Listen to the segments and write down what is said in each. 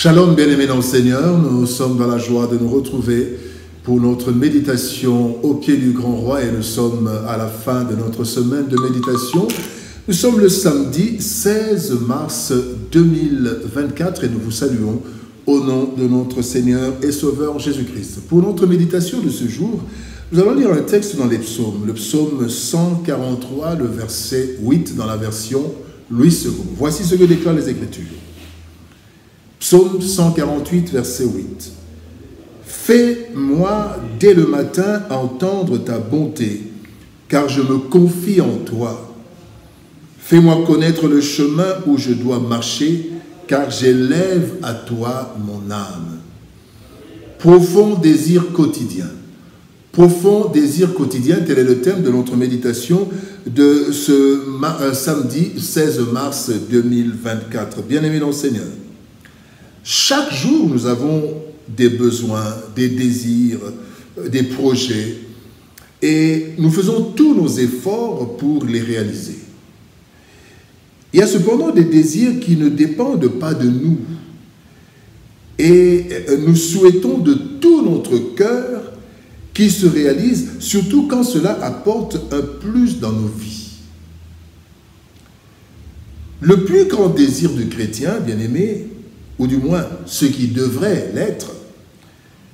Shalom, bien-aimés dans le Seigneur, nous sommes dans la joie de nous retrouver pour notre méditation au pied du grand roi et nous sommes à la fin de notre semaine de méditation. Nous sommes le samedi 16 mars 2024 et nous vous saluons au nom de notre Seigneur et Sauveur Jésus-Christ. Pour notre méditation de ce jour, nous allons lire un texte dans les psaumes, le psaume 143, le verset 8 dans la version Louis II. Voici ce que déclarent les Écritures. Psaume 148, verset 8. « Fais-moi dès le matin entendre ta bonté, car je me confie en toi. Fais-moi connaître le chemin où je dois marcher, car j'élève à toi mon âme. » Profond désir quotidien. Profond désir quotidien, tel est le thème de notre méditation de ce samedi 16 mars 2024. Bien-aimés dans le Seigneur, chaque jour, nous avons des besoins, des désirs, des projets, et nous faisons tous nos efforts pour les réaliser. Il y a cependant des désirs qui ne dépendent pas de nous, et nous souhaitons de tout notre cœur qu'ils se réalisent, surtout quand cela apporte un plus dans nos vies. Le plus grand désir du chrétien, bien-aimé, ou du moins ce qui devrait l'être,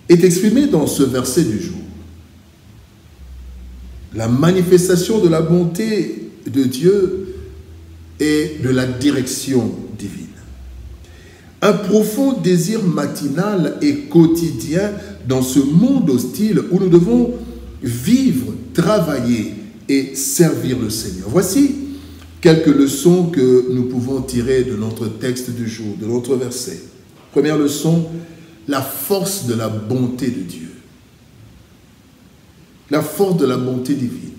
est exprimé dans ce verset du jour. La manifestation de la bonté de Dieu et de la direction divine. Un profond désir matinal et quotidien dans ce monde hostile où nous devons vivre, travailler et servir le Seigneur. Voici quelques leçons que nous pouvons tirer de notre texte du jour, de notre verset. Première leçon, la force de la bonté de Dieu. La force de la bonté divine.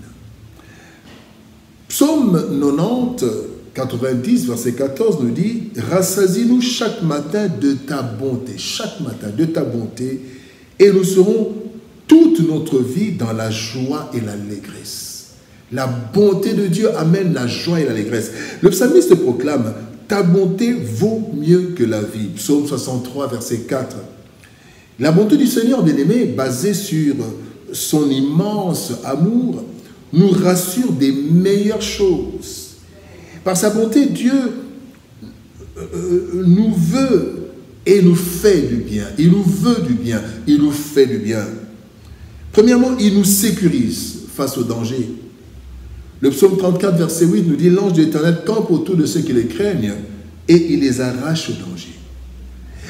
Psaume 90, verset 14 nous dit « Rassasie-nous chaque matin de ta bonté, chaque matin de ta bonté, et nous serons toute notre vie dans la joie et l'allégresse. » La bonté de Dieu amène la joie et l'allégresse. Le psalmiste proclame « Ta bonté vaut mieux que la vie ». Psaume 63, verset 4. La bonté du Seigneur, bien-aimé, basée sur son immense amour, nous rassure des meilleures choses. Par sa bonté, Dieu nous veut et nous fait du bien. Il nous veut du bien, il nous fait du bien. Premièrement, il nous sécurise face au danger. Le psaume 34, verset 8 nous dit « L'ange de l'Éternel campe autour de ceux qui les craignent et il les arrache au danger. »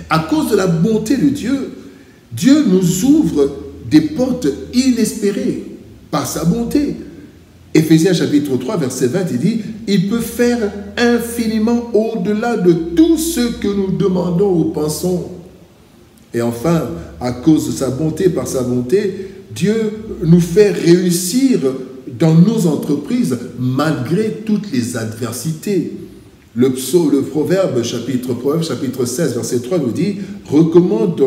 À cause de la bonté de Dieu, Dieu nous ouvre des portes inespérées par sa bonté. Éphésiens chapitre 3, verset 20, il dit « Il peut faire infiniment au-delà de tout ce que nous demandons ou pensons. » Et enfin, à cause de sa bonté, par sa bonté, Dieu nous fait réussir dans nos entreprises, malgré toutes les adversités. Le Proverbe chapitre 16, verset 3 nous dit « Recommande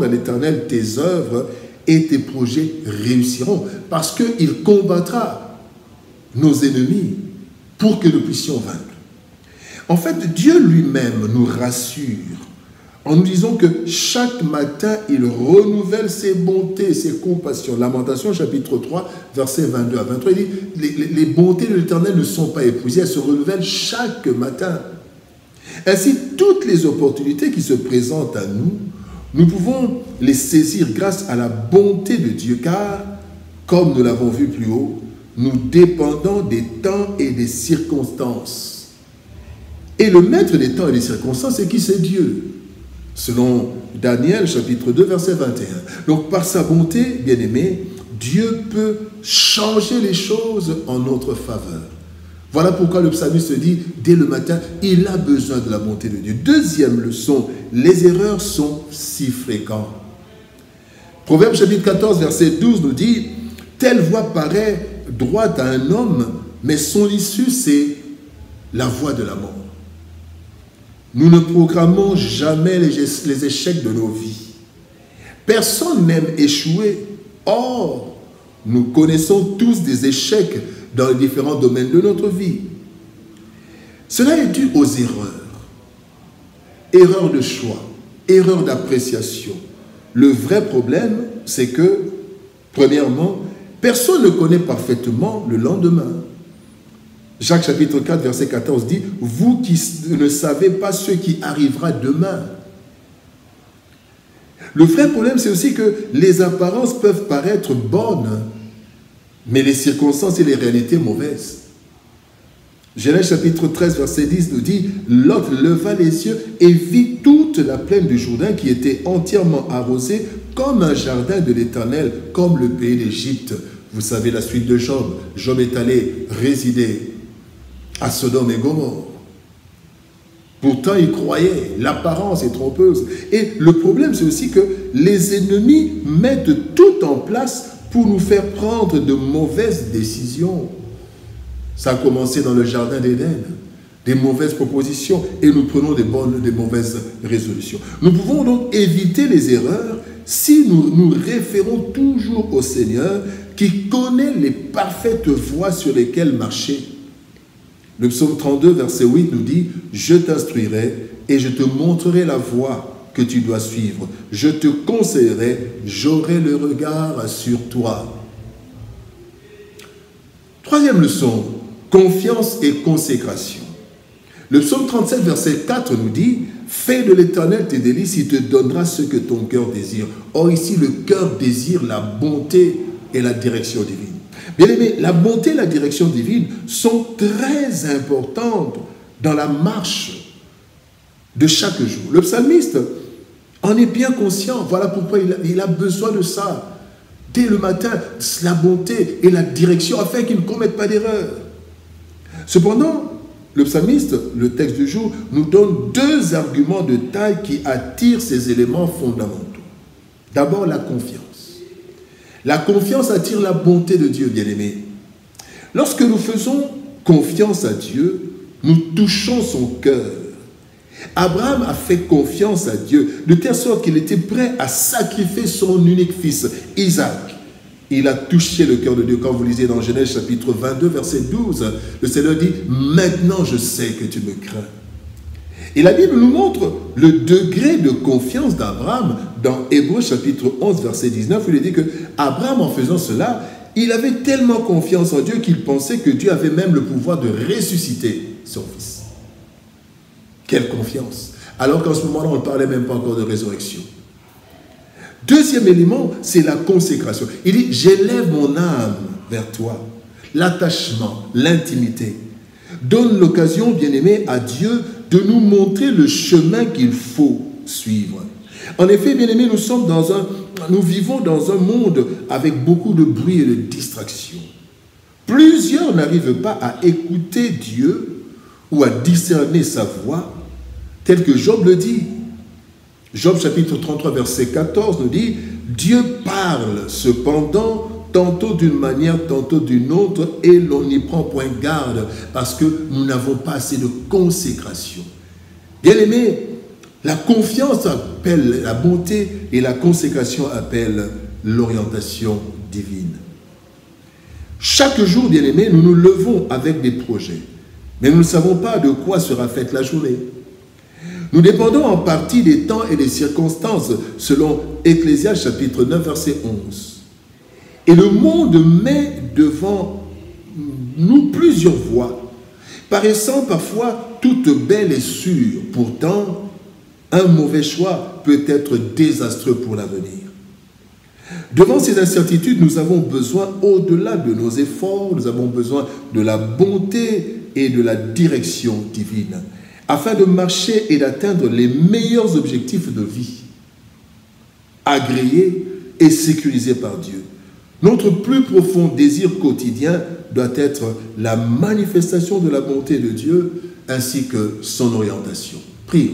à l'Éternel tes œuvres et tes projets réussiront, parce qu'il combattra nos ennemis pour que nous puissions vaincre. » En fait, Dieu lui-même nous rassure en nous disant que chaque matin, il renouvelle ses bontés, ses compassions. Lamentation, chapitre 3, versets 22 à 23, il dit « Les bontés de l'Éternel ne sont pas épuisées, elles se renouvellent chaque matin. » Ainsi, toutes les opportunités qui se présentent à nous, nous pouvons les saisir grâce à la bonté de Dieu, car, comme nous l'avons vu plus haut, nous dépendons des temps et des circonstances. Et le maître des temps et des circonstances, c'est qui? C'est Dieu. Selon Daniel, chapitre 2, verset 21. Donc, par sa bonté, bien-aimé, Dieu peut changer les choses en notre faveur. Voilà pourquoi le psalmiste dit, dès le matin, il a besoin de la bonté de Dieu. Deuxième leçon, les erreurs sont si fréquentes. Proverbe chapitre 14, verset 12 nous dit, « Telle voie paraît droite à un homme, mais son issue, c'est la voie de la mort. » Nous ne programmons jamais les échecs de nos vies. Personne n'aime échouer. Or, nous connaissons tous des échecs dans les différents domaines de notre vie. Cela est dû aux erreurs. erreur de choix, erreur d'appréciation. Le vrai problème, c'est que, premièrement, personne ne connaît parfaitement le lendemain. Jacques chapitre 4, verset 14 dit, « Vous qui ne savez pas ce qui arrivera demain. » Le vrai problème, c'est aussi que les apparences peuvent paraître bonnes, mais les circonstances et les réalités mauvaises. Genèse chapitre 13, verset 10 nous dit, « Lot leva les yeux et vit toute la plaine du Jourdain qui était entièrement arrosée comme un jardin de l'Éternel, comme le pays d'Égypte. » Vous savez la suite de Job. Job est allé résider à Sodome et Gomorrhe. Pourtant, il croyait, l'apparence est trompeuse. Et le problème, c'est aussi que les ennemis mettent tout en place pour nous faire prendre de mauvaises décisions. Ça a commencé dans le jardin d'Éden, des mauvaises propositions, et nous prenons des mauvaises résolutions. Nous pouvons donc éviter les erreurs si nous nous référons toujours au Seigneur qui connaît les parfaites voies sur lesquelles marcher. Le psaume 32, verset 8 nous dit « Je t'instruirai et je te montrerai la voie que tu dois suivre. Je te conseillerai, j'aurai le regard sur toi. » Troisième leçon, confiance et consécration. Le psaume 37, verset 4 nous dit « Fais de l'Éternel tes délices, il te donnera ce que ton cœur désire. » Or ici, le cœur désire la bonté et la direction divine. Bien aimé, la bonté et la direction divine sont très importantes dans la marche de chaque jour. Le psalmiste en est bien conscient. Voilà pourquoi il a besoin de ça. Dès le matin, la bonté et la direction afin qu'il ne commette pas d'erreur. Cependant, le psalmiste, le texte du jour, nous donne deux arguments de taille qui attirent ces éléments fondamentaux. D'abord, la confiance. La confiance attire la bonté de Dieu, bien-aimé. Lorsque nous faisons confiance à Dieu, nous touchons son cœur. Abraham a fait confiance à Dieu, de telle sorte qu'il était prêt à sacrifier son unique fils, Isaac. Il a touché le cœur de Dieu. Quand vous lisez dans Genèse chapitre 22, verset 12, le Seigneur dit « Maintenant je sais que tu me crains ». Et la Bible nous montre le degré de confiance d'Abraham dans Hébreux chapitre 11, verset 19, où il est dit que Abraham, en faisant cela, il avait tellement confiance en Dieu qu'il pensait que Dieu avait même le pouvoir de ressusciter son fils. Quelle confiance! Alors qu'en ce moment-là, on ne parlait même pas encore de résurrection. Deuxième élément, c'est la consécration. Il dit, j'élève mon âme vers toi. L'attachement, l'intimité. Donne l'occasion, bien-aimé, à Dieu de nous montrer le chemin qu'il faut suivre. En effet, bien-aimé, nous vivons dans un monde avec beaucoup de bruit et de distractions. Plusieurs n'arrivent pas à écouter Dieu ou à discerner sa voix, tel que Job le dit. Job chapitre 33, verset 14 nous dit « Dieu parle cependant tantôt d'une manière, tantôt d'une autre, et l'on n'y prend point garde, parce que nous n'avons pas assez de consécration. » Bien-aimé, la confiance appelle la bonté et la consécration appelle l'orientation divine. Chaque jour, bien-aimé, nous nous levons avec des projets, mais nous ne savons pas de quoi sera faite la journée. Nous dépendons en partie des temps et des circonstances, selon Ecclésiaste chapitre 9, verset 11. Et le monde met devant nous plusieurs voies, paraissant parfois toutes belles et sûres. Pourtant, un mauvais choix peut être désastreux pour l'avenir. Devant ces incertitudes, nous avons besoin, au-delà de nos efforts, nous avons besoin de la bonté et de la direction divine, afin de marcher et d'atteindre les meilleurs objectifs de vie, agréés et sécurisés par Dieu. Notre plus profond désir quotidien doit être la manifestation de la bonté de Dieu ainsi que son orientation. Prions.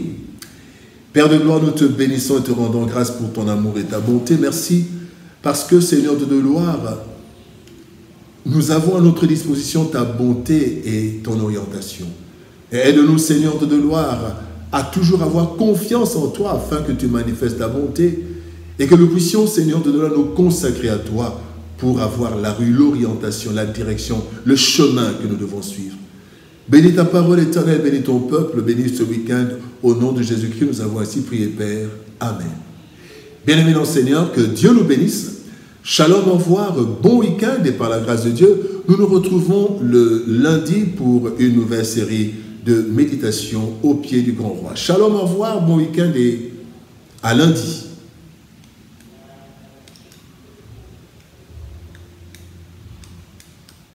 Père de gloire, nous te bénissons et te rendons grâce pour ton amour et ta bonté. Merci parce que, Seigneur de gloire, nous avons à notre disposition ta bonté et ton orientation. Et aide-nous, Seigneur de gloire, à toujours avoir confiance en toi afin que tu manifestes ta bonté et que nous puissions, Seigneur de gloire, nous consacrer à toi pour avoir la rue, l'orientation, la direction, le chemin que nous devons suivre. Bénis ta parole éternelle, bénis ton peuple, bénis ce week-end Au nom de Jésus-Christ, nous avons ainsi prié, Père. Amen. Bien-aimés dans le Seigneur, que Dieu nous bénisse. Shalom, au revoir, bon week-end et par la grâce de Dieu, nous nous retrouvons le lundi pour une nouvelle série de méditation au pied du grand roi. Shalom, au revoir, bon week-end et à lundi.